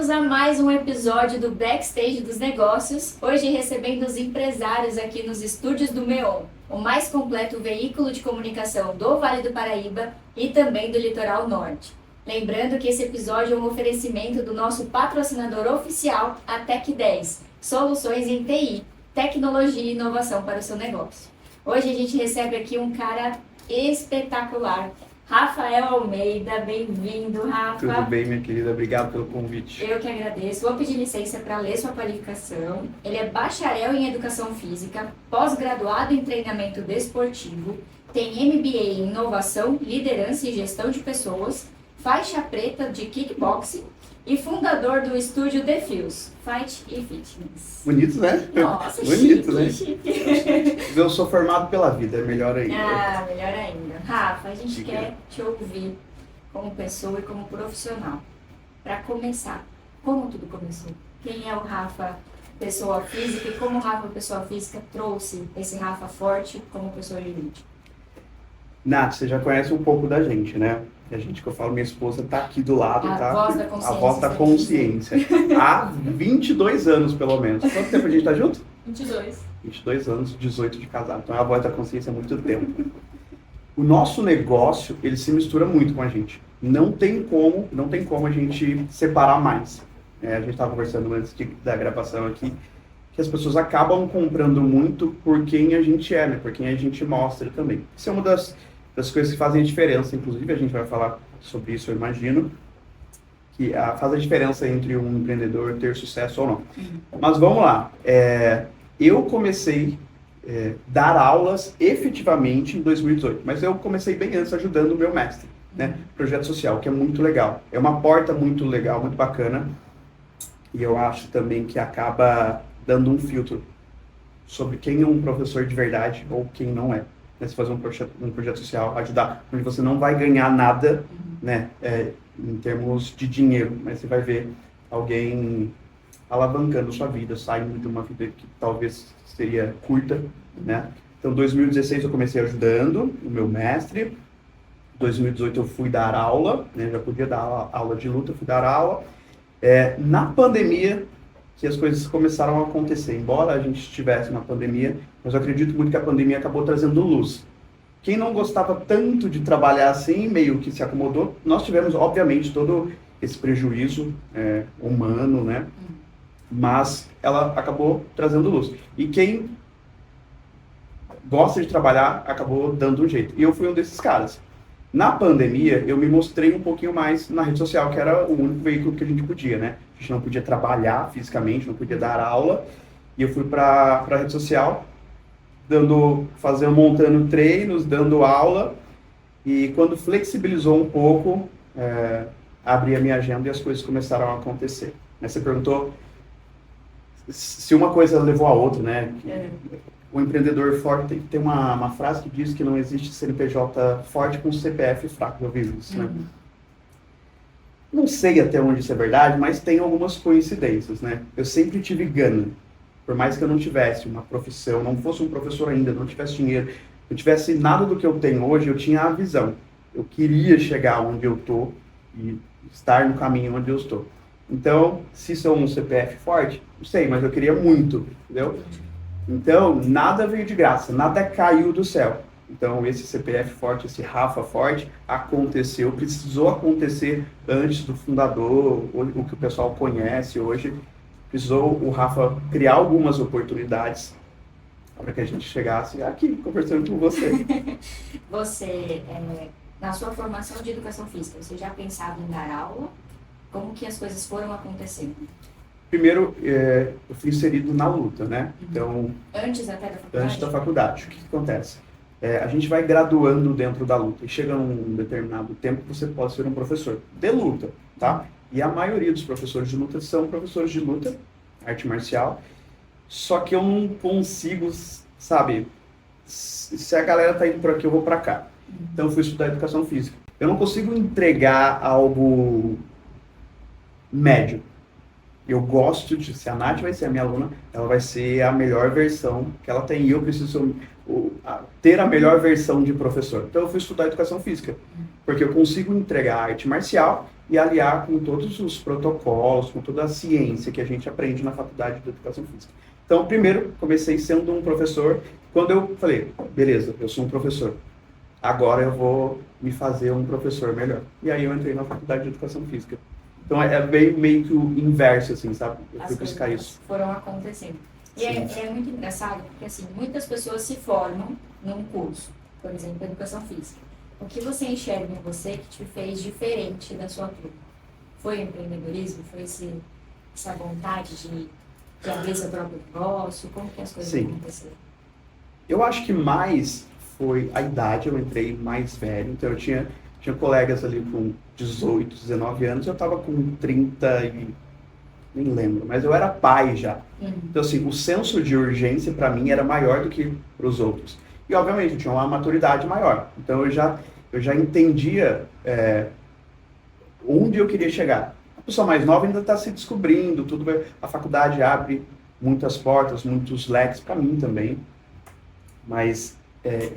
Bem-vindos a mais um episódio do Backstage dos Negócios, hoje recebendo os empresários aqui nos estúdios do MEON, o mais completo veículo de comunicação do Vale do Paraíba e também do Litoral Norte. Lembrando que esse episódio é um oferecimento do nosso patrocinador oficial, a Tec10, soluções em TI, tecnologia e inovação para o seu negócio. Hoje a gente recebe aqui um cara espetacular, Rafael Almeida. Bem-vindo, Rafa. Tudo bem, minha querida? Obrigado pelo convite. Eu que agradeço. Vou pedir licença para ler sua qualificação. Ele é bacharel em Educação Física, pós-graduado em Treinamento Desportivo, tem MBA em Inovação, Liderança e Gestão de Pessoas, faixa preta de Kickboxing e fundador do estúdio The Fios, Fight e Fitness. Bonito, né? Nossa, bonito, né? chique. Eu sou formado pela vida, é melhor ainda. Ah, melhor ainda. Rafa, a gente Diga. quer te ouvir como pessoa e como profissional. Para começar, como tudo começou? Quem é o Rafa, pessoa física, e como o Rafa, pessoa física, trouxe esse Rafa forte como pessoa jurídica? Nath, você já conhece um pouco da gente, né? A gente, que eu falo, minha esposa tá aqui do lado, A tá? voz da consciência. A voz da consciência. Há 22 anos, pelo menos. Quanto tempo a gente tá junto? 22. 22 anos, 18 de casado. Então, a voz da consciência é muito tempo. O nosso negócio, ele se mistura muito com a gente. Não tem como a gente separar mais. A gente estava conversando antes da gravação aqui, que as pessoas acabam comprando muito por quem a gente é, né? Por quem a gente mostra também. Isso é uma das coisas que fazem a diferença. Inclusive, a gente vai falar sobre isso, eu imagino, que faz a diferença entre um empreendedor ter sucesso ou não. Mas vamos lá. Eu comecei dar aulas efetivamente em 2018, mas eu comecei bem antes ajudando o meu mestre, né? Projeto social, que é muito legal. É uma porta muito legal, muito bacana, e eu acho também que acaba dando um filtro sobre quem é um professor de verdade ou quem não é. Né? Se fazer um projeto social, ajudar, onde você não vai ganhar nada, né? Em termos de dinheiro, mas você vai ver alguém alavancando sua vida, saindo de uma vida que talvez seria curta, né? Então, em 2016 eu comecei ajudando o meu mestre. Em 2018 eu fui dar aula, né? Já podia dar aula de luta, fui dar aula. Na pandemia que as coisas começaram a acontecer. Embora a gente estivesse na pandemia, mas eu acredito muito que a pandemia acabou trazendo luz. Quem não gostava tanto de trabalhar assim, meio que se acomodou. Nós tivemos, obviamente, todo esse prejuízo humano, né? Mas ela acabou trazendo luz. E quem gosta de trabalhar acabou dando um jeito. E eu fui um desses caras. Na pandemia, eu me mostrei um pouquinho mais na rede social, que era o único veículo que a gente podia, né? A gente não podia trabalhar fisicamente, não podia dar aula. E eu fui para a rede social, montando treinos, dando aula. E quando flexibilizou um pouco, abri a minha agenda e as coisas começaram a acontecer. Você perguntou se uma coisa levou a outra, né? O empreendedor forte tem que ter uma frase que diz que não existe CNPJ forte com CPF fraco. Eu vi isso, né? Não sei até onde isso é verdade, mas tem algumas coincidências, né? Eu sempre tive gana. Por mais que eu não tivesse uma profissão, não fosse um professor ainda, não tivesse dinheiro, não tivesse nada do que eu tenho hoje, eu tinha a visão. Eu queria chegar onde eu estou e estar no caminho onde eu estou. Então, se sou um CPF forte, não sei, mas eu queria muito, entendeu? Então, nada veio de graça, nada caiu do céu. Então, esse CPF forte, esse Rafa forte, aconteceu, precisou acontecer antes do fundador, o que o pessoal conhece hoje. Precisou o Rafa criar algumas oportunidades para que a gente chegasse aqui conversando com você. Você, na sua formação de educação física, você já pensava em dar aula? Como que as coisas foram acontecendo? Primeiro, eu fui inserido na luta, né? Então, Antes até da faculdade? antes da faculdade, o que acontece? A gente vai graduando dentro da luta e chega num determinado tempo que você pode ser um professor de luta, tá? E a maioria dos professores de luta são professores de luta, arte marcial, só que eu não consigo, sabe, se a galera tá indo por aqui, eu vou para cá. Então eu fui estudar educação física. Eu não consigo entregar algo médio. Eu gosto de, se a Nath vai ser a minha aluna, ela vai ser a melhor versão que ela tem. E eu preciso ser ter a melhor versão de professor. Então eu fui estudar educação física, porque eu consigo entregar a arte marcial e aliar com todos os protocolos, com toda a ciência que a gente aprende na faculdade de educação física. Então, primeiro, comecei sendo um professor. Quando eu falei, beleza, eu sou um professor, agora eu vou me fazer um professor melhor. E aí eu entrei na faculdade de educação física. Então é meio que o inverso, assim, sabe? Eu fui buscar isso. Foram acontecendo. E é muito engraçado, porque assim, muitas pessoas se formam num curso, por exemplo, educação física. O que você enxerga em você que te fez diferente da sua turma? Foi o empreendedorismo? Foi essa vontade de abrir seu próprio negócio? Como que as coisas aconteceram? Eu acho que mais foi a idade. Eu entrei mais velho, então eu tinha colegas ali com 18, 19 anos, eu estava com 30 e nem lembro, mas eu era pai já. Então, assim, o senso de urgência para mim era maior do que para os outros. E, obviamente, eu tinha uma maturidade maior. Então, eu já entendia onde eu queria chegar. A pessoa mais nova ainda está se descobrindo, a faculdade abre muitas portas, muitos leques para mim também. Mas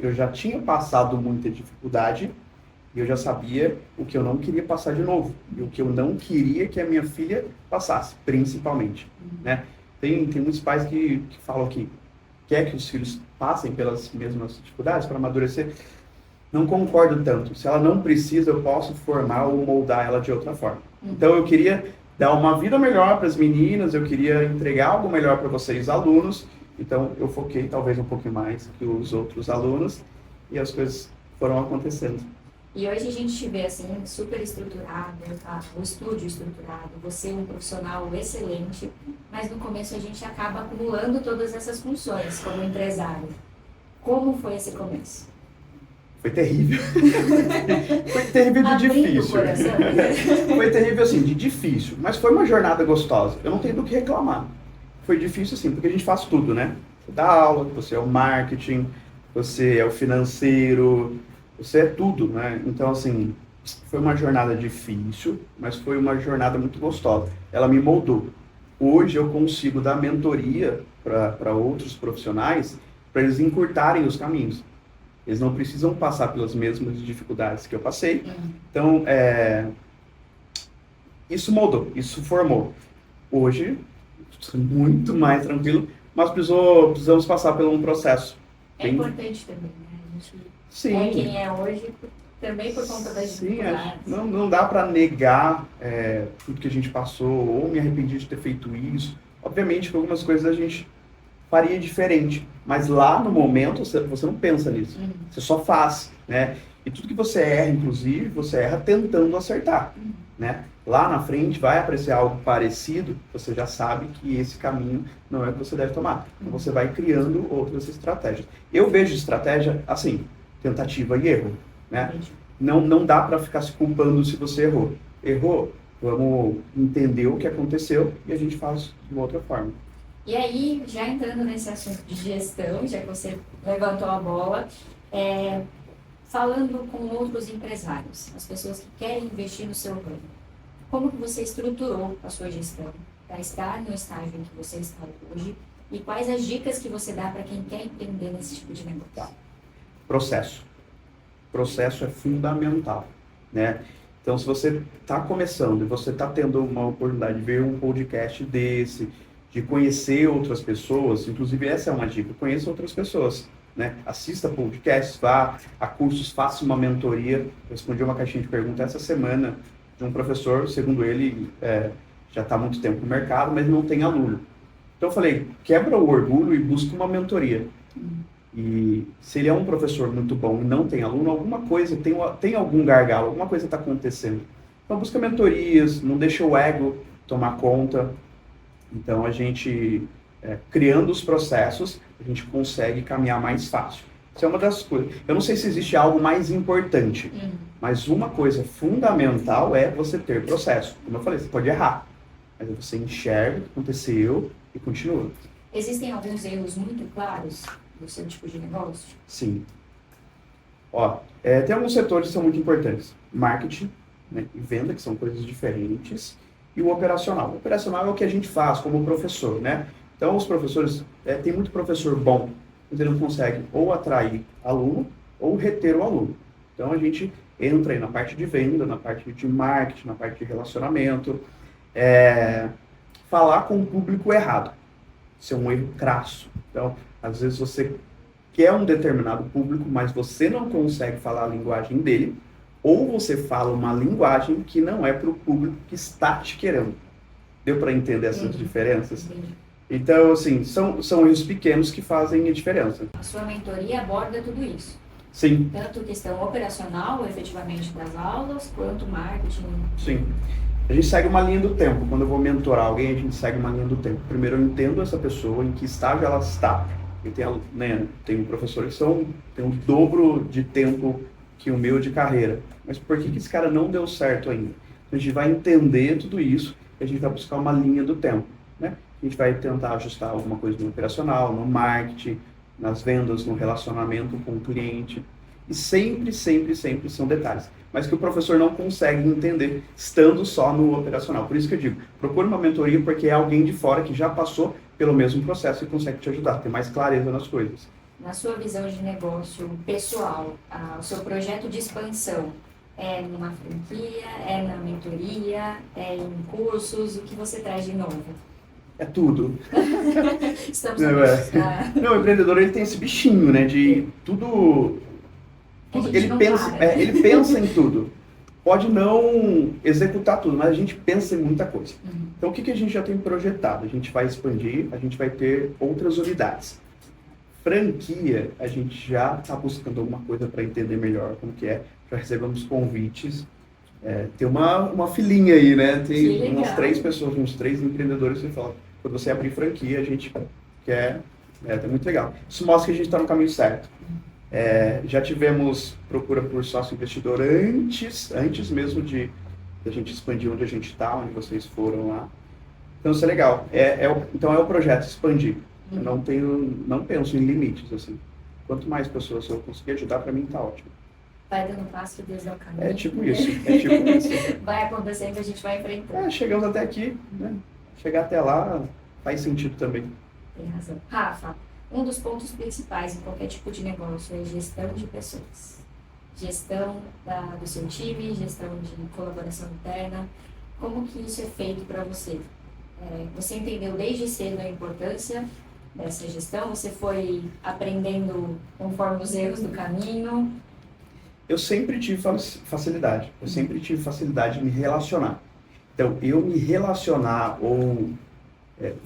eu já tinha passado muita dificuldade e eu já sabia o que eu não queria passar de novo. E o que eu não queria que a minha filha passasse, principalmente. Né? Tem muitos pais que falam que quer que os filhos passem pelas mesmas dificuldades para amadurecer. Não concordo tanto. Se ela não precisa, eu posso formar ou moldar ela de outra forma. Então eu queria dar uma vida melhor para as meninas, eu queria entregar algo melhor para vocês, alunos. Então eu foquei talvez um pouquinho mais que os outros alunos e as coisas foram acontecendo. E hoje a gente te vê assim, super estruturado, o estúdio estruturado, você um profissional excelente, mas no começo a gente acaba acumulando todas essas funções como empresário. Como foi esse começo? Foi terrível. Foi terrível de difícil. Foi terrível assim, de difícil, mas foi uma jornada gostosa. Eu não tenho do que reclamar. Foi difícil assim, porque a gente faz tudo, né? Você dá aula, você é o marketing, você é o financeiro, você é tudo, né? Então, assim, foi uma jornada difícil, mas foi uma jornada muito gostosa. Ela me moldou. Hoje eu consigo dar mentoria para outros profissionais, para eles encurtarem os caminhos. Eles não precisam passar pelas mesmas dificuldades que eu passei. Então, isso moldou, isso formou. Hoje, estou muito mais tranquilo, mas precisamos passar por um processo. É importante também, né? A gente Sim. É quem é hoje, também por conta das dificuldades. Não dá para negar tudo que a gente passou, ou me arrependi de ter feito isso. Obviamente que algumas coisas a gente faria diferente, mas lá no momento você não pensa nisso, você só faz, né? E tudo que você erra, inclusive, você erra tentando acertar, né? Lá na frente vai aparecer algo parecido, você já sabe que esse caminho não é o que você deve tomar. Então você vai criando outras estratégias. Eu vejo estratégia assim, tentativa e erro, né? Não dá para ficar se culpando se você errou. Errou, vamos entender o que aconteceu e a gente faz de uma outra forma. E aí, já entrando nesse assunto de gestão, já que você levantou a bola, falando com outros empresários, as pessoas que querem investir no seu ramo, como que você estruturou a sua gestão para estar no estágio em que você está hoje e quais as dicas que você dá para quem quer empreender nesse tipo de negócio? Processo. Processo é fundamental, né? Então, se você está começando e você está tendo uma oportunidade de ver um podcast desse, de conhecer outras pessoas, inclusive essa é uma dica, conheça outras pessoas, né? Assista podcasts, vá a cursos, faça uma mentoria. Eu respondi uma caixinha de perguntas essa semana de um professor, segundo ele, já está há muito tempo no mercado, mas não tem aluno. Então eu falei, quebra o orgulho e busca uma mentoria. E se ele é um professor muito bom e não tem aluno, alguma coisa, tem algum gargalo, alguma coisa está acontecendo. Então busca mentorias, não deixa o ego tomar conta. Então a gente, criando os processos, a gente consegue caminhar mais fácil. Isso é uma das coisas. Eu não sei se existe algo mais importante, mas uma coisa fundamental é você ter processo. Como eu falei, você pode errar, mas você enxerga o que aconteceu e continua. Existem alguns erros muito claros do seu tipo de negócio? Sim. Tem alguns setores que são muito importantes. Marketing, né, e venda, que são coisas diferentes. E o operacional. O operacional é o que a gente faz como professor, né? Então, os professores, tem muito professor bom, ele não consegue ou atrair aluno ou reter o aluno. Então a gente entra aí na parte de venda, na parte de marketing, na parte de relacionamento, falar com o público errado. Isso é um erro crasso. Então, às vezes você quer um determinado público, mas você não consegue falar a linguagem dele, ou você fala uma linguagem que não é para o público que está te querendo. Deu para entender essas diferenças? Então, assim, são erros pequenos que fazem a diferença. A sua mentoria aborda tudo isso. Sim. Tanto questão operacional, efetivamente, das aulas, quanto marketing. Sim. A gente segue uma linha do tempo. Quando eu vou mentorar alguém, a gente segue uma linha do tempo. Primeiro, eu entendo essa pessoa, em que estágio ela está. E tem professores que tem o dobro de tempo que o meu de carreira. Mas por que esse cara não deu certo ainda? Então, a gente vai entender tudo isso e a gente vai buscar uma linha do tempo, né? A gente vai tentar ajustar alguma coisa no operacional, no marketing, nas vendas, no relacionamento com o cliente. E sempre são detalhes. Mas que o professor não consegue entender estando só no operacional. Por isso que eu digo, procure uma mentoria porque é alguém de fora que já passou pelo mesmo processo e consegue te ajudar, ter mais clareza nas coisas. Na sua visão de negócio pessoal, o seu projeto de expansão é numa franquia, é na mentoria, é em cursos? O que você traz de novo? É tudo. Estamos Não, o empreendedor ele tem esse bichinho, né? De tudo. Ele pensa em tudo. Pode não executar tudo, mas a gente pensa em muita coisa. Então, o que a gente já tem projetado? A gente vai expandir, a gente vai ter outras unidades. Franquia, a gente já está buscando alguma coisa para entender melhor como que é. Já recebemos convites. Tem uma filinha aí, né? Tem umas 3 pessoas, uns 3 empreendedores que falam, quando você abrir franquia, a gente quer... É muito legal. Isso mostra que a gente está no caminho certo. Já tivemos procura por sócio investidor antes mesmo de a gente expandir onde a gente está, onde vocês foram lá. Então isso é legal. Então é o projeto expandir. Eu não penso em limites, assim. Quanto mais pessoas eu conseguir ajudar, para mim tá ótimo. Vai dando passo que Deus é o caminho. É tipo isso. Vai acontecendo, a gente vai enfrentando. Chegamos até aqui, né? Chegar até lá faz sentido também. Tem razão. Rafa, um dos pontos principais em qualquer tipo de negócio é gestão de pessoas. Gestão do seu time, gestão de colaboração interna. Como que isso é feito para você? Você entendeu desde cedo a importância dessa gestão? Você foi aprendendo conforme os erros do caminho? Eu sempre tive facilidade. Eu sempre tive facilidade de me relacionar. Então, eu me relacionar ou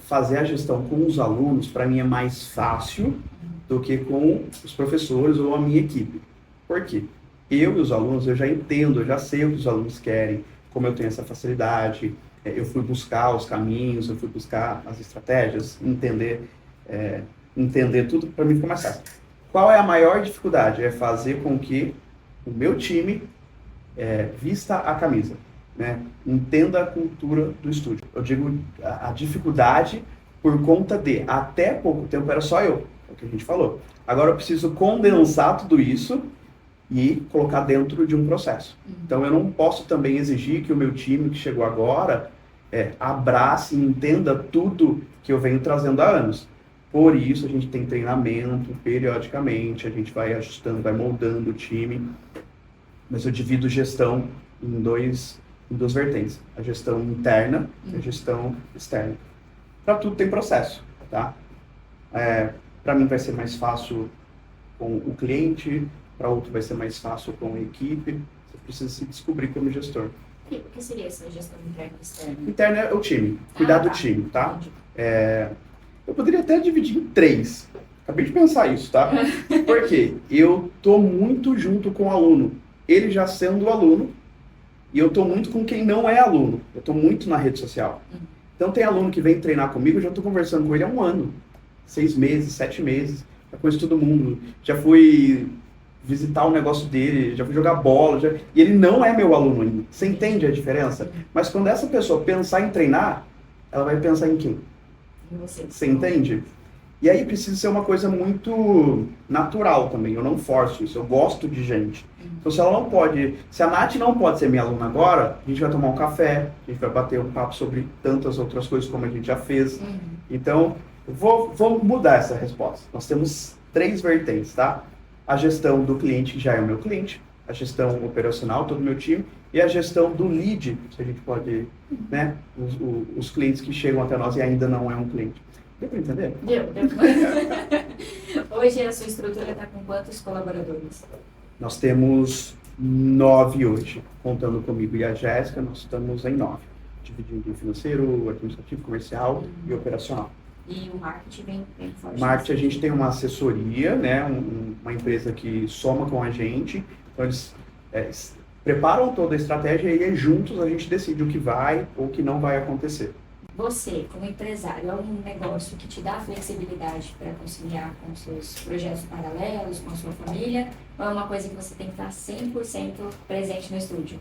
fazer a gestão com os alunos, para mim é mais fácil do que com os professores ou a minha equipe. Por quê? Eu e os alunos, eu já entendo, eu já sei o que os alunos querem, como eu tenho essa facilidade, eu fui buscar os caminhos, eu fui buscar as estratégias, entender tudo, para mim fica mais fácil. Qual é a maior dificuldade? É fazer com que o meu time vista a camisa, né? Entenda a cultura do estúdio. Eu digo a dificuldade por conta de, até pouco tempo era só eu, é o que a gente falou. Agora eu preciso condensar tudo isso e colocar dentro de um processo. Então eu não posso também exigir que o meu time que chegou agora abrace e entenda tudo que eu venho trazendo há anos. Por isso a gente tem treinamento periodicamente, a gente vai ajustando, vai moldando o time. Mas eu divido gestão em duas vertentes. A gestão interna e a gestão externa. Para tudo tem processo, tá? Para mim vai ser mais fácil com o cliente, para outro vai ser mais fácil com a equipe. Você precisa se descobrir como gestor. O que seria essa gestão interna e externa? Interna é o time, cuidar do time, tá? Eu poderia até dividir em 3. Acabei de pensar isso, tá? Por quê? Eu tô muito junto com o aluno. Ele já sendo aluno, e eu tô muito com quem não é aluno. Eu tô muito na rede social. Então tem aluno que vem treinar comigo, eu já tô conversando com ele há 1 ano. 6 meses, 7 meses. Já conheço todo mundo. Já fui visitar o negócio dele, já fui jogar bola. E ele não é meu aluno ainda. Você entende a diferença? Mas quando essa pessoa pensar em treinar, ela vai pensar em quem? Você entende? E aí precisa ser uma coisa muito natural também. Eu não forço isso, eu gosto de gente. Então se a Nath não pode ser minha aluna agora, a gente vai tomar um café, a gente vai bater um papo sobre tantas outras coisas como a gente já fez. Então, vou mudar essa resposta. Nós temos 3 vertentes, tá? A gestão do cliente, que já é o meu cliente, a gestão operacional, todo o meu time, e a gestão do lead, se a gente pode, né? Os clientes que chegam até nós e ainda não é um cliente. Deu para entender? Deu. Hoje a sua estrutura está com quantos colaboradores? Nós temos 9 hoje, contando comigo e a Jéssica, nós estamos em 9, dividindo em financeiro, administrativo, comercial e operacional. E o marketing vem forte? Marketing, a gente tem uma assessoria, né, uma empresa que soma com a gente, então eles preparam toda a estratégia e aí, juntos a gente decide o que vai ou o que não vai acontecer. Você, como empresário, é um negócio que te dá flexibilidade para conciliar com seus projetos paralelos, com a sua família, ou é uma coisa que você tem que estar 100% presente no estúdio?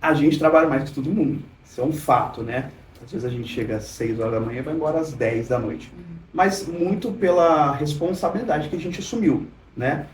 A gente trabalha mais que todo mundo, isso é um fato, né? Às vezes a gente chega às 6 horas da manhã e vai embora às 10 da noite. Mas muito pela responsabilidade que a gente assumiu, né?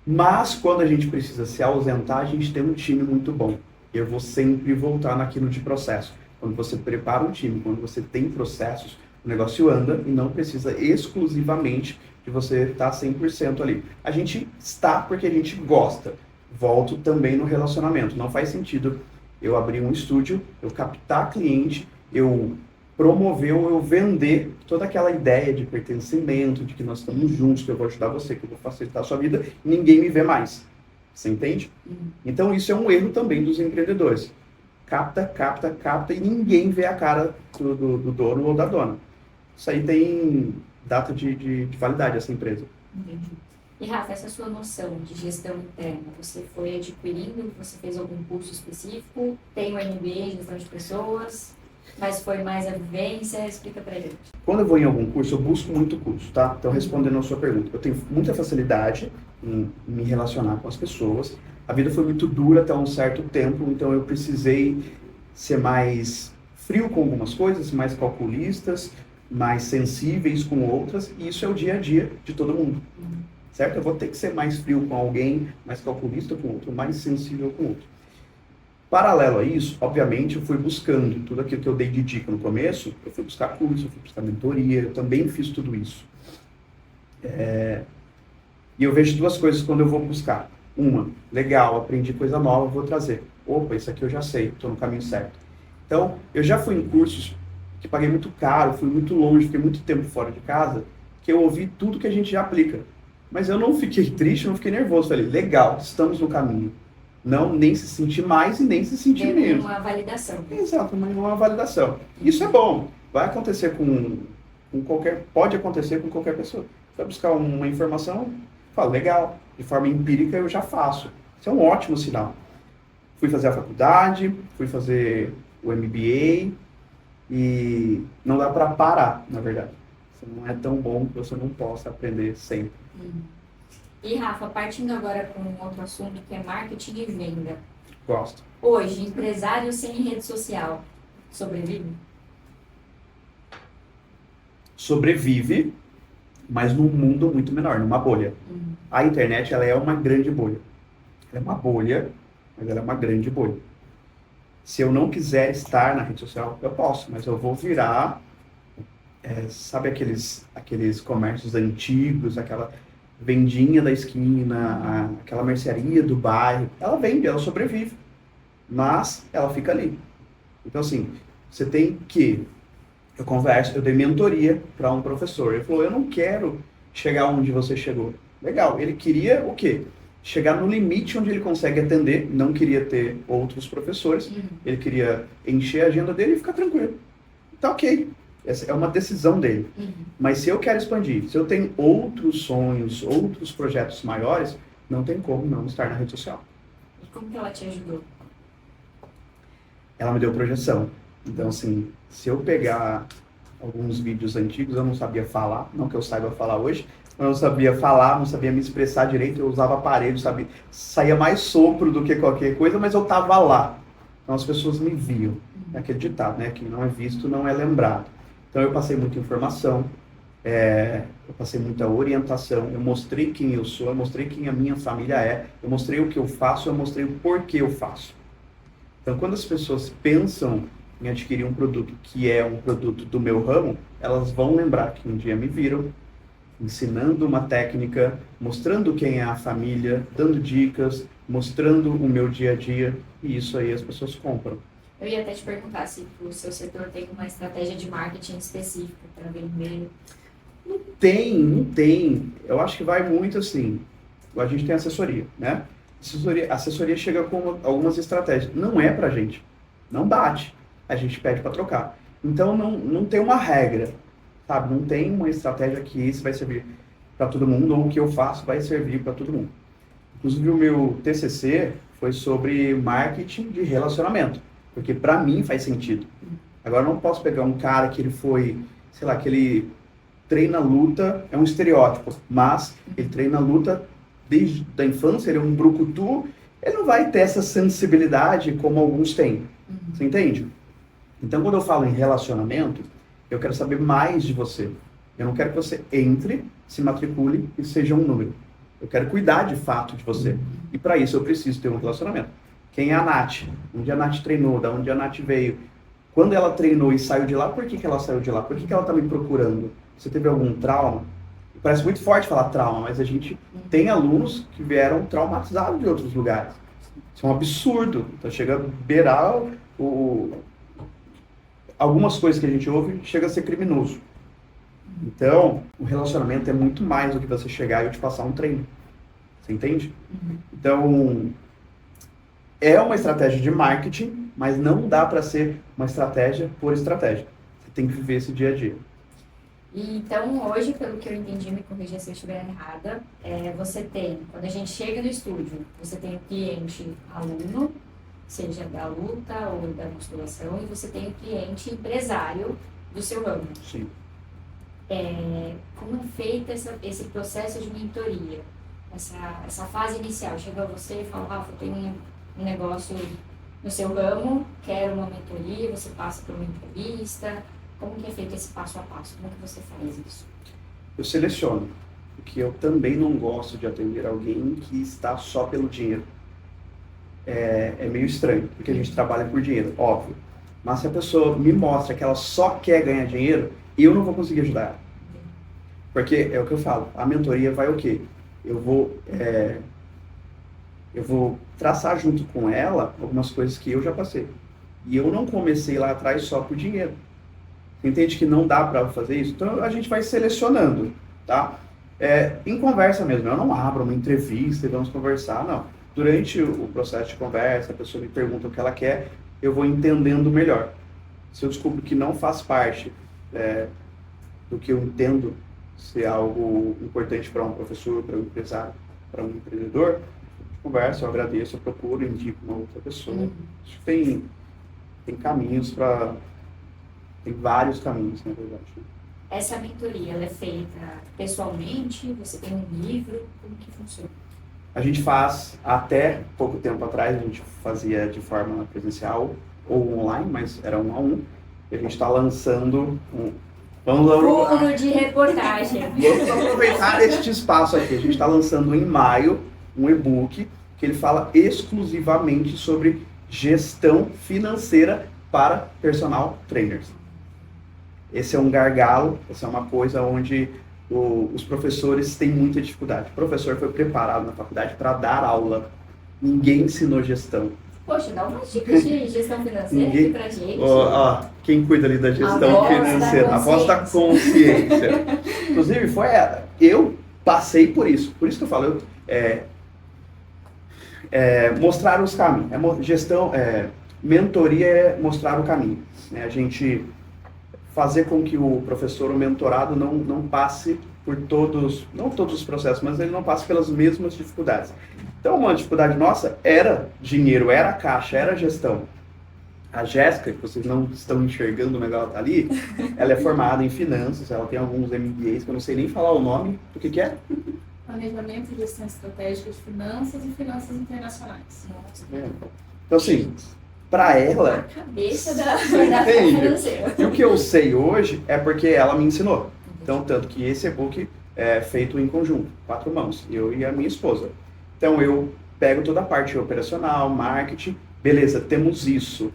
Mas quando a gente precisa se ausentar, a gente tem um time muito bom. Eu vou sempre voltar naquilo de processo. Quando você prepara um time, quando você tem processos, o negócio anda e não precisa exclusivamente de você estar 100% ali. A gente está porque a gente gosta. Volto também no relacionamento. Não faz sentido eu abrir um estúdio, eu captar cliente, eu promover ou eu vender toda aquela ideia de pertencimento, de que nós estamos juntos, que eu vou ajudar você, que eu vou facilitar a sua vida, e ninguém me vê mais. Você entende? Então isso é um erro também dos empreendedores. Capta e ninguém vê a cara do dono ou da dona. Isso aí tem data de validade, essa empresa. Entendi. E Rafa, essa sua noção de gestão interna, você foi adquirindo, você fez algum curso específico, tem o MBA, gestão de pessoas, mas foi mais a vivência? Explica pra gente. Quando eu vou em algum curso, eu busco muito curso, tá? Então, respondendo a sua pergunta, eu tenho muita facilidade em me relacionar com as pessoas. A vida foi muito dura até um certo tempo, então eu precisei ser mais frio com algumas coisas, mais calculistas, mais sensíveis com outras, e isso é o dia a dia de todo mundo, certo? Eu vou ter que ser mais frio com alguém, mais calculista com outro, mais sensível com outro. Paralelo a isso, obviamente, eu fui buscando tudo aquilo que eu dei de dica no começo, eu fui buscar curso, eu fui buscar mentoria, eu também fiz tudo isso. E eu vejo duas coisas quando eu vou buscar. Uma, legal, aprendi coisa nova, vou trazer. Opa, isso aqui eu já sei, estou no caminho certo. Então, eu já fui em cursos que paguei muito caro, fui muito longe, fiquei muito tempo fora de casa, que eu ouvi tudo que a gente já aplica. Mas eu não fiquei triste, não fiquei nervoso. Falei, legal, estamos no caminho. Não, nem se sentir mais e nem se sentir menos. Uma validação. Exato, uma validação. Isso é bom. Vai acontecer com qualquer... Pode acontecer com qualquer pessoa. Você vai buscar uma informação, fala, legal. De forma empírica eu já faço. Isso é um ótimo sinal. Fui fazer a faculdade, fui fazer o MBA e não dá para parar, na verdade. Isso não é tão bom que você não possa aprender sempre. E Rafa, partindo agora para um outro assunto que é marketing e venda. Gosto. Hoje, empresário sem rede social, sobrevive? Sobrevive, mas num mundo muito menor, numa bolha. A internet, ela é uma grande bolha. Ela é uma bolha, mas ela é uma grande bolha. Se eu não quiser estar na rede social, eu posso, mas eu vou virar, sabe aqueles comércios antigos, aquela vendinha da esquina, aquela mercearia do bairro, ela vende, ela sobrevive, mas ela fica ali. Então, assim, você tem que... Eu dei mentoria para um professor, ele falou, eu não quero chegar onde você chegou. Legal, ele queria o quê? Chegar no limite onde ele consegue atender, não queria ter outros professores, ele queria encher a agenda dele e ficar tranquilo. Tá ok, essa é uma decisão dele. Mas se eu quero expandir, se eu tenho outros sonhos, outros projetos maiores, não tem como não estar na rede social. E como que ela te ajudou? Ela me deu projeção. Então, assim, se eu pegar alguns vídeos antigos, eu não sabia falar, não que eu saiba falar hoje, eu não sabia falar, não sabia me expressar direito, eu usava aparelho, sabe? Saía mais sopro do que qualquer coisa, mas eu tava lá. Então as pessoas me viam. É aquele ditado, né? Quem não é visto não é lembrado. Então eu passei muita informação, eu passei muita orientação, eu mostrei quem eu sou, eu mostrei quem a minha família é, eu mostrei o que eu faço, eu mostrei o porquê eu faço. Então quando as pessoas pensam em adquirir um produto que é um produto do meu ramo, elas vão lembrar que um dia me viram, ensinando uma técnica, mostrando quem é a família, dando dicas, mostrando o meu dia a dia, e isso aí as pessoas compram. Eu ia até te perguntar se o seu setor tem uma estratégia de marketing específica para vender. Não tem. Eu acho que vai muito assim. A gente tem assessoria, né? Assessoria chega com algumas estratégias. Não é pra gente. Não bate. A gente pede para trocar. Então não tem uma regra, sabe? Não tem uma estratégia que isso vai servir para todo mundo ou o que eu faço vai servir para todo mundo. Inclusive o meu TCC foi sobre marketing de relacionamento, porque para mim faz sentido. Agora eu não posso pegar um cara que ele foi, sei lá, que ele treina luta, é um estereótipo, mas ele treina luta desde a infância, ele é um brucutu, ele não vai ter essa sensibilidade como alguns têm. Você entende? Então, quando eu falo em relacionamento, eu quero saber mais de você. Eu não quero que você entre, se matricule e seja um número. Eu quero cuidar de fato de você. E para isso eu preciso ter um relacionamento. Quem é a Nath? Onde a Nath treinou? Da onde a Nath veio? Quando ela treinou e saiu de lá, por que ela saiu de lá? Por que ela está me procurando? Você teve algum trauma? Parece muito forte falar trauma, mas a gente tem alunos que vieram traumatizados de outros lugares. Isso é um absurdo. Então chega a beirar algumas coisas que a gente ouve, chega a ser criminoso. Então, o relacionamento é muito mais do que você chegar e eu te passar um treino. Você entende? Então, é uma estratégia de marketing, mas não dá para ser uma estratégia por estratégia. Você tem que viver esse dia a dia. E, então, hoje, pelo que eu entendi, me corrija se eu estiver errada, você tem, quando a gente chega no estúdio, você tem o cliente aluno, seja da luta ou da musculação, e você tem o cliente empresário do seu ramo. Sim. Como é feito esse processo de mentoria? Essa fase inicial, chega a você e fala, Rafa, eu tenho um negócio no seu ramo, quero uma mentoria, você passa por uma entrevista. Como que é feito esse passo a passo? Como que você faz isso? Eu seleciono, porque eu também não gosto de atender alguém que está só pelo dinheiro. É meio estranho, porque a gente trabalha por dinheiro, óbvio. Mas se a pessoa me mostra que ela só quer ganhar dinheiro, eu não vou conseguir ajudar ela. Porque é o que eu falo, a mentoria vai o quê? Eu vou traçar junto com ela algumas coisas que eu já passei. E eu não comecei lá atrás só por dinheiro. Entende que não dá para fazer isso? Então a gente vai selecionando, tá? Em conversa mesmo, eu não abro uma entrevista e vamos conversar, não. Durante o processo de conversa, a pessoa me pergunta o que ela quer, eu vou entendendo melhor. Se eu descubro que não faz parte do que eu entendo ser algo importante para um professor, para um empresário, para um empreendedor, conversa, eu agradeço, eu procuro, indico uma outra pessoa. Acho que tem caminhos para... Tem vários caminhos, na verdade. Essa mentoria, ela é feita pessoalmente? Você tem um livro? Como que funciona? A gente faz, até pouco tempo atrás, a gente fazia de forma presencial ou online, mas era 1 a 1. E a gente está lançando Fundo de reportagem. Vamos aproveitar este espaço aqui. A gente está lançando em maio um e-book que ele fala exclusivamente sobre gestão financeira para personal trainers. Esse é um gargalo, essa é uma coisa onde os professores têm muita dificuldade. O professor foi preparado na faculdade para dar aula. Ninguém ensinou gestão. Poxa, dá umas dicas de gestão financeira aqui pra gente. Quem cuida ali da gestão financeira? A voz da consciência. Inclusive, eu passei por isso. Por isso que eu falo, mostrar os caminhos. Mentoria é mostrar o caminho. Né? A gente fazer com que o professor, o mentorado, não passe por não todos os processos, mas ele não passe pelas mesmas dificuldades. Então, uma dificuldade nossa era dinheiro, era caixa, era gestão. A Jéssica, que vocês não estão enxergando, mas ela está ali, ela é formada em finanças, ela tem alguns MBAs, que eu não sei nem falar o nome, o que é? Planejamento e gestão estratégica de finanças e finanças internacionais. Então, assim, para ela... A cabeça da financeira. E o que eu sei hoje é porque ela me ensinou. Então, tanto que esse e-book é feito em conjunto, 4 mãos, eu e a minha esposa. Então, eu pego toda a parte operacional, marketing, beleza, temos isso.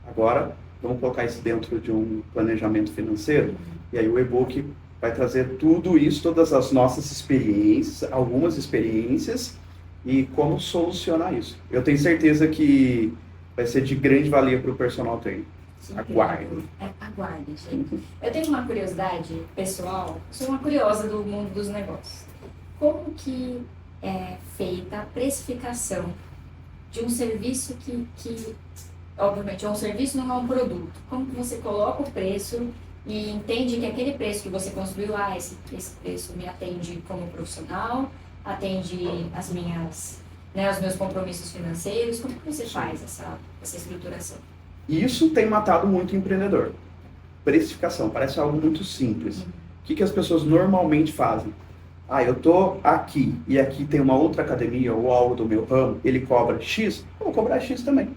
Agora, vamos colocar isso dentro de um planejamento financeiro, e aí o e-book vai trazer tudo isso, todas as nossas experiências, algumas experiências, e como solucionar isso. Eu tenho certeza que vai ser de grande valia para o personal trainer. Aguarde. Aguarde, gente. Eu tenho uma curiosidade pessoal, sou uma curiosa do mundo dos negócios. Como que é feita a precificação de um serviço que obviamente, é um serviço, não é um produto? Como que você coloca o preço e entende que aquele preço que você construiu, esse preço me atende como profissional, atende as minhas, né, os meus compromissos financeiros? Como que você faz essa estruturação? Isso tem matado muito o empreendedor. Precificação, parece algo muito simples. O que as pessoas normalmente fazem? Eu tô aqui e aqui tem uma outra academia ou algo do meu ramo, ele cobra X, eu vou cobrar X também.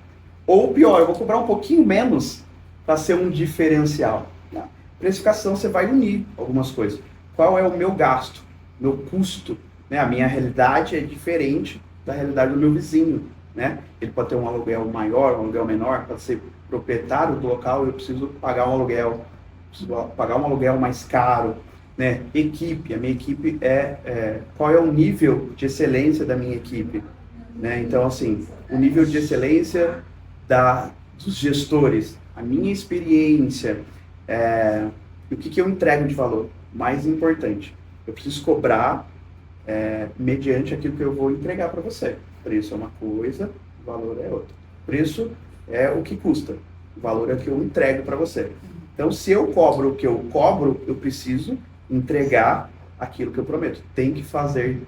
Ou pior, eu vou cobrar um pouquinho menos para ser um diferencial. Na precificação você vai unir algumas coisas. Qual é o meu gasto, meu custo? Né? A minha realidade é diferente da realidade do meu vizinho. Né? Ele pode ter um aluguel maior, um aluguel menor, para ser proprietário do local, eu preciso pagar um aluguel mais caro. Né? Equipe, a minha equipe qual é o nível de excelência da minha equipe? Né? Então, assim, o nível de excelência dos gestores, a minha experiência, o que eu entrego de valor? Mais importante, eu preciso cobrar mediante aquilo que eu vou entregar para você. Preço é uma coisa, o valor é outra. Preço é o que custa, o valor é o que eu entrego para você. Então, se eu cobro o que eu cobro, eu preciso entregar aquilo que eu prometo. Tem que fazer,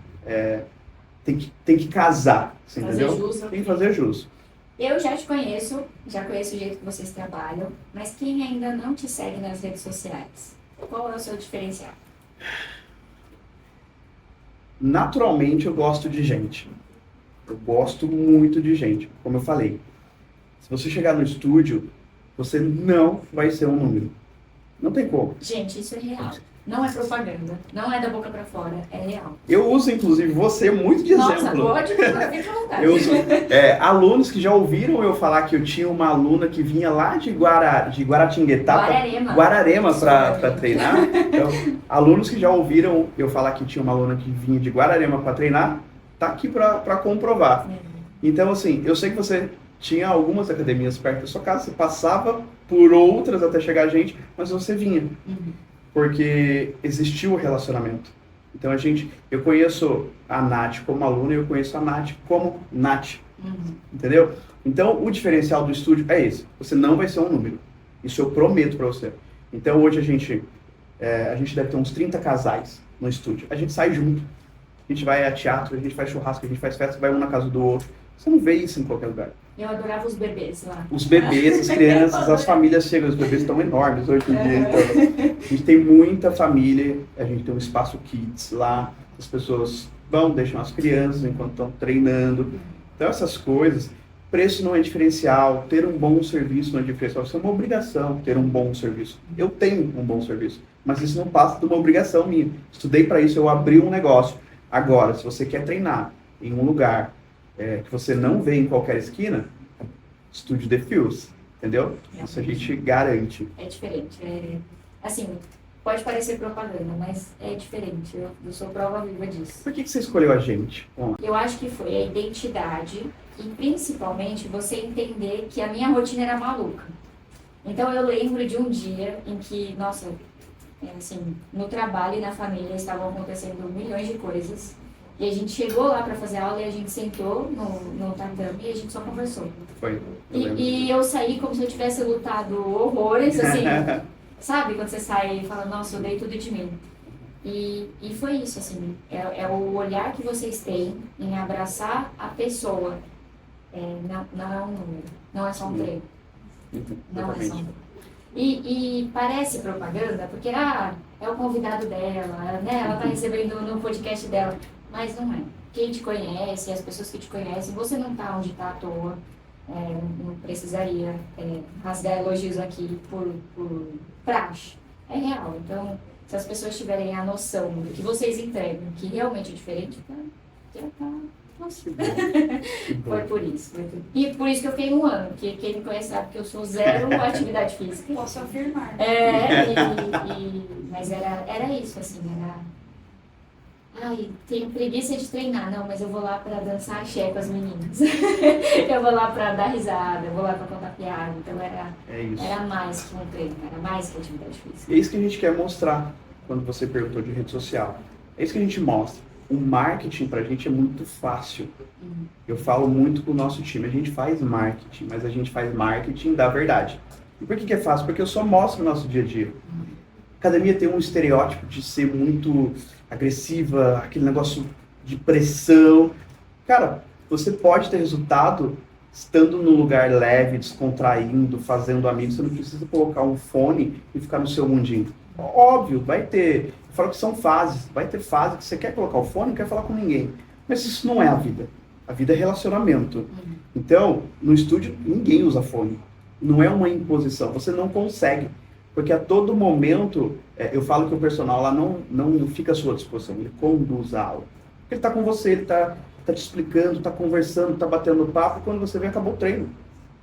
tem que casar, você entendeu? Tem que fazer jus. Eu já te conheço, já conheço o jeito que vocês trabalham, mas quem ainda não te segue nas redes sociais, qual é o seu diferencial? Naturalmente, eu gosto de gente. Eu gosto muito de gente. Como eu falei, se você chegar no estúdio, você não vai ser um número. Não tem como. Gente, isso é real. Não é propaganda, não é da boca pra fora, é real. Eu uso, inclusive, você muito de exemplo. Nossa, pode ficar à vontade. Eu uso alunos que já ouviram eu falar que eu tinha uma aluna que vinha lá de Guaratinguetá, Guararema para treinar. Então, alunos que já ouviram eu falar que tinha uma aluna que vinha de Guararema para treinar, tá aqui para comprovar. Então, assim, eu sei que você tinha algumas academias perto da sua casa, você passava por outras até chegar a gente, mas você vinha. Porque existiu o relacionamento. Então eu conheço a Nath como aluna e eu conheço a Nath como Nath. Entendeu? Então o diferencial do estúdio é esse. Você não vai ser um número. Isso eu prometo pra você. Então hoje a gente deve ter uns 30 casais no estúdio. A gente sai junto. A gente vai a teatro, a gente faz churrasco, a gente faz festa, vai um na casa do outro. Você não vê isso em qualquer lugar. Eu adorava os bebês lá. Os bebês, as crianças, as famílias chegam, os bebês estão enormes hoje em dia. Então, a gente tem muita família, a gente tem um espaço kids lá, as pessoas deixam as crianças enquanto estão treinando. Então essas coisas, preço não é diferencial, ter um bom serviço não é diferencial, isso é uma obrigação ter um bom serviço. Eu tenho um bom serviço, mas isso não passa de uma obrigação minha. Estudei para isso, eu abri um negócio. Agora, se você quer treinar em um lugar que você não vê em qualquer esquina, Estúdio The Fields, entendeu? Isso a gente garante. É diferente. Assim, pode parecer propaganda, mas é diferente. Eu sou prova viva disso. Por que você escolheu a gente? Eu acho que foi a identidade e principalmente você entender que a minha rotina era maluca. Então eu lembro de um dia em que, nossa, assim, no trabalho e na família estavam acontecendo milhões de coisas. E a gente chegou lá para fazer aula e a gente sentou no tatame e a gente só conversou. Foi. E eu saí como se eu tivesse lutado horrores, assim, sabe? Quando você sai e fala, nossa, eu dei tudo de mim. E foi isso, assim, é o olhar que vocês têm em abraçar a pessoa. Não é um número, não é só um treino. Não é só um treino. E parece propaganda, porque é o convidado dela, né? Ela tá recebendo no podcast dela. Mas não é. Quem te conhece, as pessoas que te conhecem, você não tá onde tá à toa. Não precisaria rasgar elogios aqui por praxe. É real. Então, se as pessoas tiverem a noção do que vocês entregam, que realmente é diferente, já tá Nossa. Que bom. Que bom. Foi por isso. E por isso que eu fiquei 1 ano, porque quem me conhece sabe que eu sou zero atividade física. Posso afirmar. Mas era isso, assim, era... Ai, tenho preguiça de treinar, não, mas eu vou lá pra dançar axé com as meninas. Eu vou lá pra dar risada, eu vou lá pra contar piada, então É isso. era mais que um treino, era mais que atividade física. É isso que a gente quer mostrar quando você perguntou de rede social. É isso que a gente mostra. O marketing pra gente é muito fácil. Eu falo muito com o nosso time. A gente faz marketing, mas a gente faz marketing da verdade. E por que é fácil? Porque eu só mostro o nosso dia a dia. A academia tem um estereótipo de ser muito agressiva, aquele negócio de pressão. Cara, você pode ter resultado estando num lugar leve, descontraindo, fazendo amigos. Você não precisa colocar um fone e ficar no seu mundinho. Óbvio, vai ter. Eu falo que são fases. Vai ter fase que você quer colocar o fone e não quer falar com ninguém. Mas isso não é a vida. A vida é relacionamento. Então, no estúdio, ninguém usa fone. Não é uma imposição. Você não consegue. Porque a todo momento, eu falo que o personal lá não fica à sua disposição. Ele conduz a aula. Porque ele está com você, ele está te explicando, está conversando, está batendo papo. E quando você vê, acabou o treino.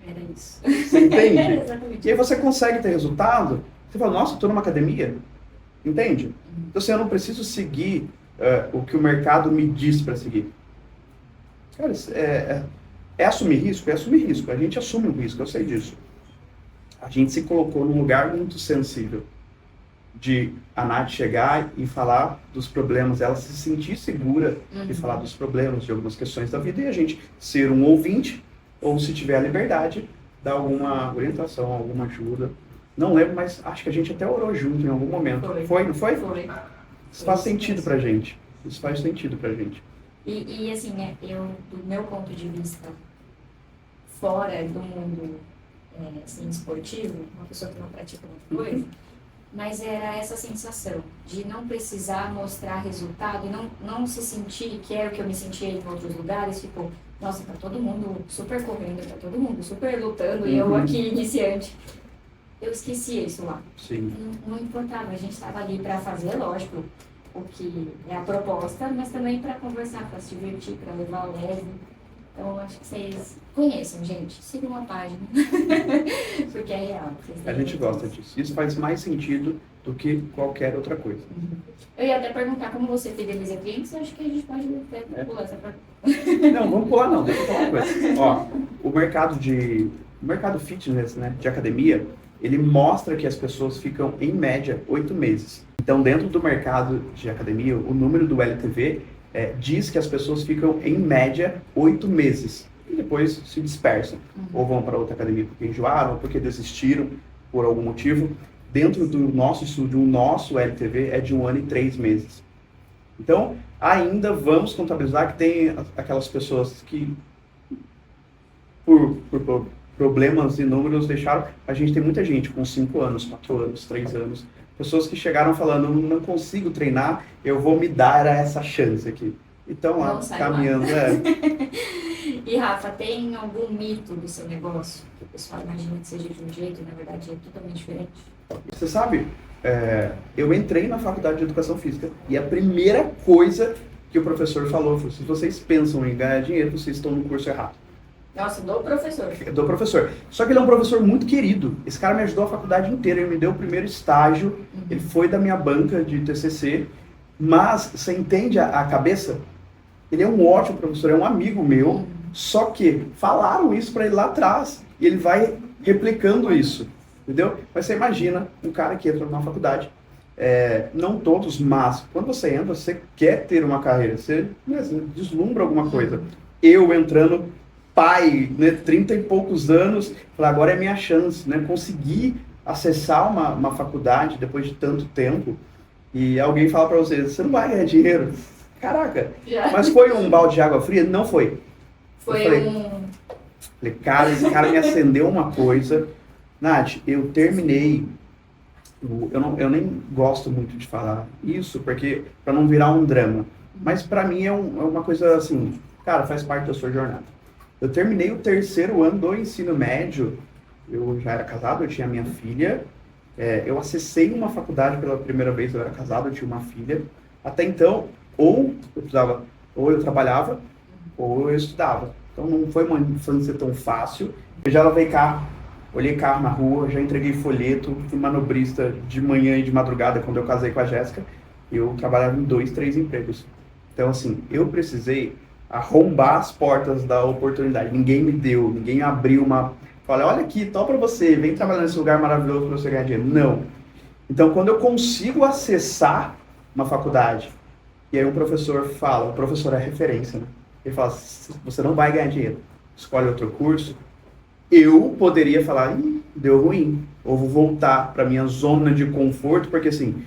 Era isso. Você entende? Exatamente. E aí você consegue ter resultado. Você fala, nossa, eu estou numa academia. Entende? Então, assim, eu não preciso seguir o que o mercado me diz para seguir. Cara, é assumir risco? É assumir risco. A gente assume um risco, eu sei disso. A gente se colocou num lugar muito sensível de a Nath chegar e falar dos problemas, ela se sentir segura de falar dos problemas, de algumas questões da vida, e a gente ser um ouvinte, ou se tiver a liberdade, dar alguma orientação, alguma ajuda. Não lembro, mas acho que a gente até orou junto em algum momento. Foi, não foi? Foi. Isso faz sentido pra gente. Isso faz sentido pra gente. E assim, eu, do meu ponto de vista, fora do mundo assim, esportivo, uma pessoa que não pratica muita coisa, mas era essa sensação de não precisar mostrar resultado e não se sentir, que era o que eu me sentia em outros lugares, tipo, nossa, tá todo mundo super correndo, tá todo mundo super lutando, e eu aqui iniciante. Eu esquecia isso lá. Sim. Não importava, a gente estava ali para fazer, lógico, o que é a proposta, mas também para conversar, para se divertir, para levar leve. Então, eu acho que vocês conheçam, gente. Sigam a página, porque é real. A gente gosta disso. Isso faz mais sentido do que qualquer outra coisa. Eu ia até perguntar como você fideliza clientes, acho que a gente pode até pular essa parte. Não, vamos pular não, deixa eu falar uma coisa. Ó, o mercado fitness, né, de academia, ele mostra que as pessoas ficam, em média, 8 meses. Então, dentro do mercado de academia, o número do LTV diz que as pessoas ficam, em média, 8 meses. E depois se dispersam. Ou vão para outra academia porque enjoaram, ou porque desistiram por algum motivo. Dentro do nosso estúdio, o nosso LTV é de 1 ano e 3 meses. Então, ainda vamos contabilizar que tem aquelas pessoas que, por problemas inúmeros, deixaram. A gente tem muita gente com 5 anos, 4 anos, 3 anos. Pessoas que chegaram falando, não consigo treinar, eu vou me dar essa chance aqui. Então, lá, caminhando. E, Rafa, tem algum mito do seu negócio? Que o pessoal imagina que seja de um jeito e, na verdade, é totalmente diferente? Você sabe, eu entrei na faculdade de Educação Física e a primeira coisa que o professor falou foi, se vocês pensam em ganhar dinheiro, vocês estão no curso errado. Nossa, do professor. Do professor. Só que ele é um professor muito querido. Esse cara me ajudou a faculdade inteira. Ele me deu o primeiro estágio. Ele foi da minha banca de TCC. Mas, você entende a cabeça? Ele é um ótimo professor, é um amigo meu. Só que falaram isso para ele lá atrás. E ele vai replicando isso. Entendeu? Mas você imagina um cara que entra numa faculdade. Não todos, mas quando você entra, você quer ter uma carreira. Você deslumbra alguma coisa. Eu entrando... pai, né, 30 e poucos anos, falei, agora é minha chance, né, conseguir acessar uma faculdade depois de tanto tempo, e alguém fala para você não vai ganhar dinheiro. Caraca, mas foi um balde de água fria? Não foi. Falei, cara, esse cara me acendeu uma coisa. Nath, eu terminei, eu nem gosto muito de falar isso, porque para não virar um drama, mas para mim é uma coisa assim, cara, faz parte da sua jornada. Eu terminei o 3º ano do ensino médio, eu já era casado, eu tinha minha filha, eu acessei uma faculdade pela primeira vez, eu era casado, eu tinha uma filha. Até então, ou eu trabalhava, ou eu estudava. Então não foi uma infância tão fácil. Eu já lavei carro, olhei carro na rua, já entreguei folheto, fui manobrista de manhã e de madrugada quando eu casei com a Jéssica. Eu trabalhava em 2, 3 empregos. Então assim, eu precisei arrombar as portas da oportunidade. Ninguém me deu, ninguém abriu uma... Falei, olha aqui, tô pra você, vem trabalhar nesse lugar maravilhoso pra você ganhar dinheiro. Não. Então quando eu consigo acessar uma faculdade, e aí um professor fala, o professor é referência, né? Ele fala, você não vai ganhar dinheiro, escolhe outro curso. Eu poderia falar, deu ruim, ou vou voltar para minha zona de conforto, porque assim,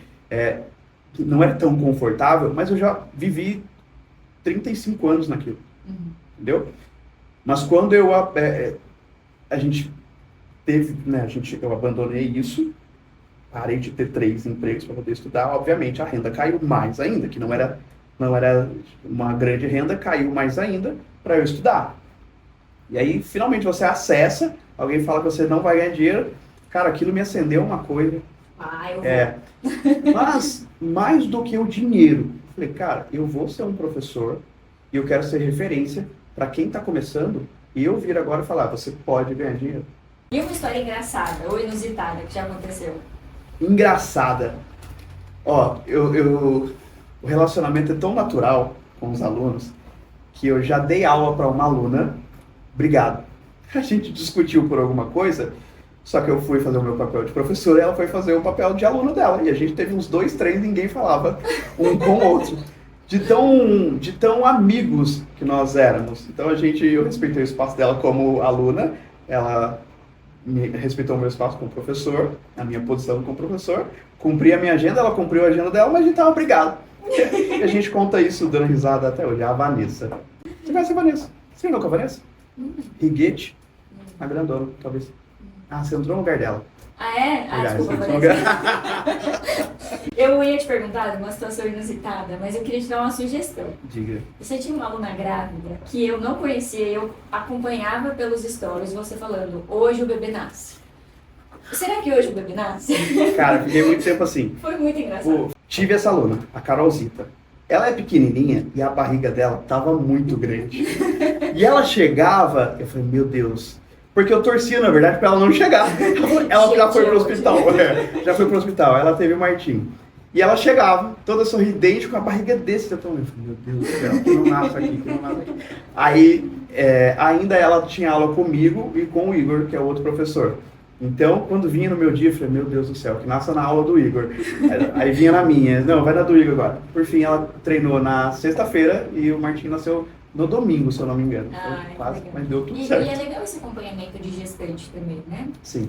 não é tão confortável, mas eu já vivi 35 anos naquilo, entendeu? Mas quando a gente teve, né, eu abandonei isso, parei de ter 3 empregos para poder estudar, obviamente a renda caiu mais ainda, que não era uma grande renda, caiu mais ainda para eu estudar. E aí, finalmente, você acessa, alguém fala que você não vai ganhar dinheiro, cara, aquilo me acendeu uma coisa. Mas, mais do que o dinheiro, eu falei, cara, eu vou ser um professor e eu quero ser referência para quem está começando e eu vir agora falar, você pode ganhar dinheiro. E uma história engraçada ou inusitada que já aconteceu? Engraçada. Ó, o relacionamento é tão natural com os alunos que eu já dei aula para uma aluna, obrigado. A gente discutiu por alguma coisa, só que eu fui fazer o meu papel de professor e ela foi fazer o papel de aluno dela. E a gente teve uns 2, 3, ninguém falava um com o outro. De tão amigos que nós éramos. Então eu respeitei o espaço dela como aluna, ela respeitou o meu espaço como professor, a minha posição como professor, cumpri a minha agenda, ela cumpriu a agenda dela, mas a gente tava brigado. E a gente conta isso dando risada até hoje. A Vanessa. Você conhece a Vanessa? Você viu com a Vanessa? Riguete? A grandona, talvez. Ah, você entrou no lugar dela. Ah, é? Ah, desculpa, eu ia te perguntar de uma situação inusitada, mas eu queria te dar uma sugestão. Diga. Você tinha uma aluna grávida que eu não conhecia, eu acompanhava pelos stories você falando, hoje o bebê nasce. Será que hoje o bebê nasce? Cara, fiquei muito tempo assim. Foi muito engraçado. Tive essa aluna, a Carolzita. Ela é pequenininha e a barriga dela tava muito grande. E ela chegava, eu falei, meu Deus. Porque eu torcia, na verdade, pra ela não chegar. Ela já foi pro hospital. Já foi pro hospital. Ela teve o Martim. E ela chegava, toda sorridente, com a barriga desse tamanho. Eu falei, meu Deus do céu, que não nasce aqui, que não nasce aqui. Aí, ainda ela tinha aula comigo e com o Igor, que é o outro professor. Então, quando vinha no meu dia, eu falei, meu Deus do céu, que nasça na aula do Igor. Aí vinha na minha, não, vai na do Igor agora. Por fim, ela treinou na sexta-feira e o Martim nasceu no domingo, se eu não me engano. Então, quase, mas deu tudo certo. E é legal esse acompanhamento de gestante também, né? Sim.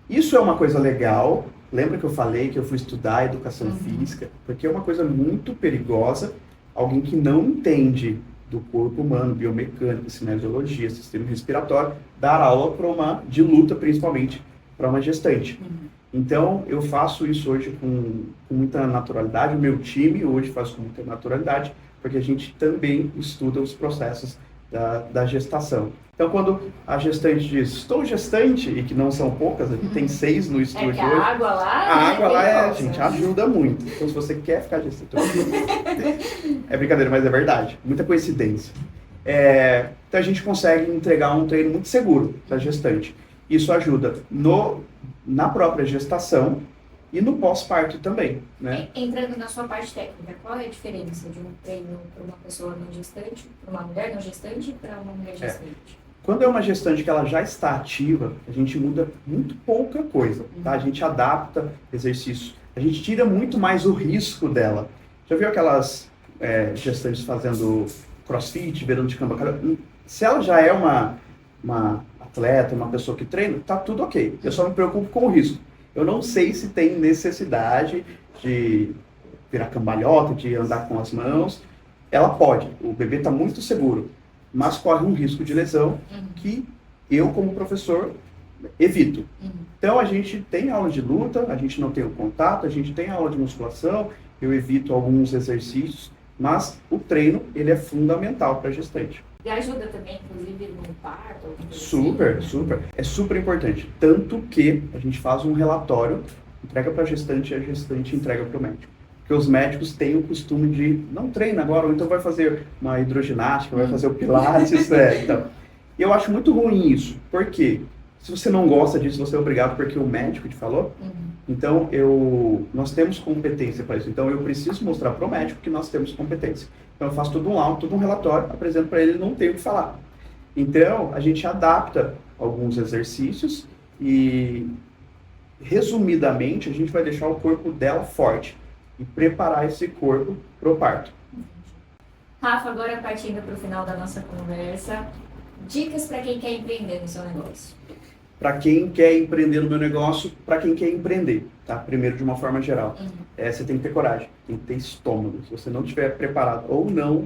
Isso é uma coisa legal. Lembra que eu falei que eu fui estudar educação física? Porque é uma coisa muito perigosa. Alguém que não entende do corpo humano, biomecânica, cinesiologia, sistema respiratório, dar aula de luta, principalmente, para uma gestante. Então, eu faço isso hoje com muita naturalidade. O meu time hoje faz com muita naturalidade, porque a gente também estuda os processos da gestação. Então, quando a gestante diz, estou gestante, e que não são poucas, aqui tem 6 no estúdio hoje. A água lá, gente, ajuda muito. Então, se você quer ficar gestante, é brincadeira, mas é verdade. Muita coincidência. Então, a gente consegue entregar um treino muito seguro para a gestante. Isso ajuda na própria gestação e no pós-parto também, né? Entrando na sua parte técnica, qual é a diferença de um treino para uma pessoa não gestante, para uma mulher não gestante e para uma mulher gestante? Quando é uma gestante que ela já está ativa, a gente muda muito pouca coisa, tá? A gente adapta exercícios, a gente tira muito mais o risco dela. Já viu aquelas gestantes fazendo crossfit, beirando de cama? Se ela já é uma atleta, uma pessoa que treina, tá tudo ok. Eu só me preocupo com o risco. Eu não sei se tem necessidade de virar cambalhota, de andar com as mãos. Ela pode, o bebê está muito seguro, mas corre um risco de lesão que eu, como professor, evito. Então, a gente tem aula de luta, a gente não tem o contato, a gente tem aula de musculação, eu evito alguns exercícios, mas o treino, ele é fundamental para a gestante. E ajuda também, inclusive, no parto? Super. É super importante. Tanto que a gente faz um relatório, entrega para a gestante e a gestante entrega para o médico. Porque os médicos têm o costume de não treina agora, ou então vai fazer uma hidroginástica, vai fazer o pilates, então. E eu acho muito ruim isso. Por quê? Se você não gosta disso, você é obrigado porque o médico te falou. Então, nós temos competência para isso. Então, eu preciso mostrar para o médico que nós temos competência. Então, eu faço tudo um laudo, tudo um relatório, apresento para ele, ele não tem o que falar. Então, a gente adapta alguns exercícios e, resumidamente, a gente vai deixar o corpo dela forte e preparar esse corpo para o parto. Rafa, agora partindo para o final da nossa conversa, dicas para quem quer empreender no seu negócio. Para quem quer empreender no meu negócio, para quem quer empreender, tá? Primeiro, de uma forma geral. Você tem que ter coragem, tem que ter estômago. Se você não estiver preparado ou não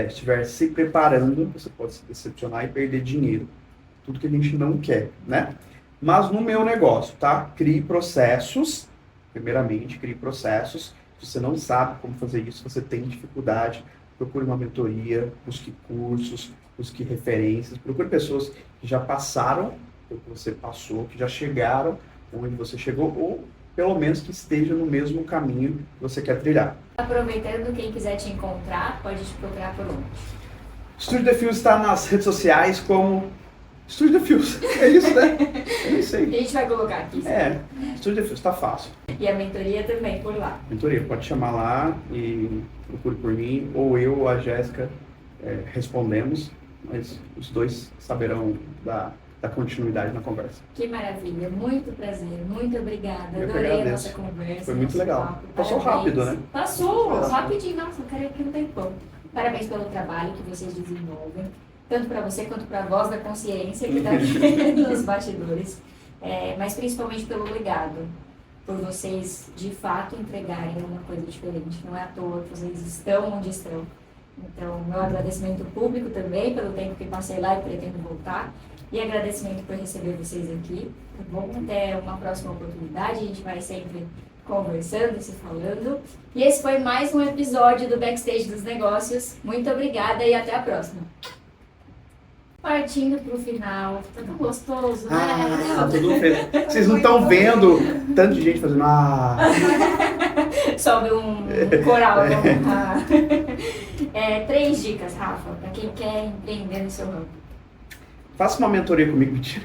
estiver se preparando, você pode se decepcionar e perder dinheiro. Tudo que a gente não quer, né? Mas no meu negócio, tá? Crie processos, primeiramente, crie processos. Se você não sabe como fazer isso, você tem dificuldade, procure uma mentoria, busque cursos, busque referências, procure pessoas que já passaram o que você passou, que já chegaram onde você chegou, ou pelo menos que esteja no mesmo caminho que você quer trilhar. Aproveitando, quem quiser te encontrar, pode te procurar por onde? Estúdio The Fios está nas redes sociais como Estúdio The Fios. É isso, né? É isso aí. A gente vai colocar aqui. Estúdio The Fios, está fácil. E a mentoria também por lá. Mentoria, pode chamar lá e procure por mim, ou eu ou a Jéssica respondemos, mas os dois saberão da continuidade na conversa. Que maravilha, muito prazer, muito obrigada. Eu que Adorei a agradeço. nossa conversa. Foi muito nosso legal. papo. Passou Parabéns. rápido, né? Passou rapidinho, nossa, eu quero aqui um tempão. Parabéns pelo trabalho que vocês desenvolvem, tanto para você quanto para a voz da consciência que está aqui nos bastidores, mas principalmente pelo legado, por vocês de fato entregarem uma coisa diferente. Não é à toa que vocês estão onde estão. Então, meu agradecimento público também pelo tempo que passei lá e pretendo voltar. E agradecimento por receber vocês aqui, tá bom? Até uma próxima oportunidade, a gente vai sempre conversando e se falando. E esse foi mais um episódio do Backstage dos Negócios. Muito obrigada e até a próxima. Partindo pro final, tá tão gostoso, né? Tudo feio. Vocês não estão vendo tanto de gente fazendo Sobe um coral. 3 dicas, Rafa, para quem quer empreender no seu ramo. Faça uma mentoria comigo, mentira.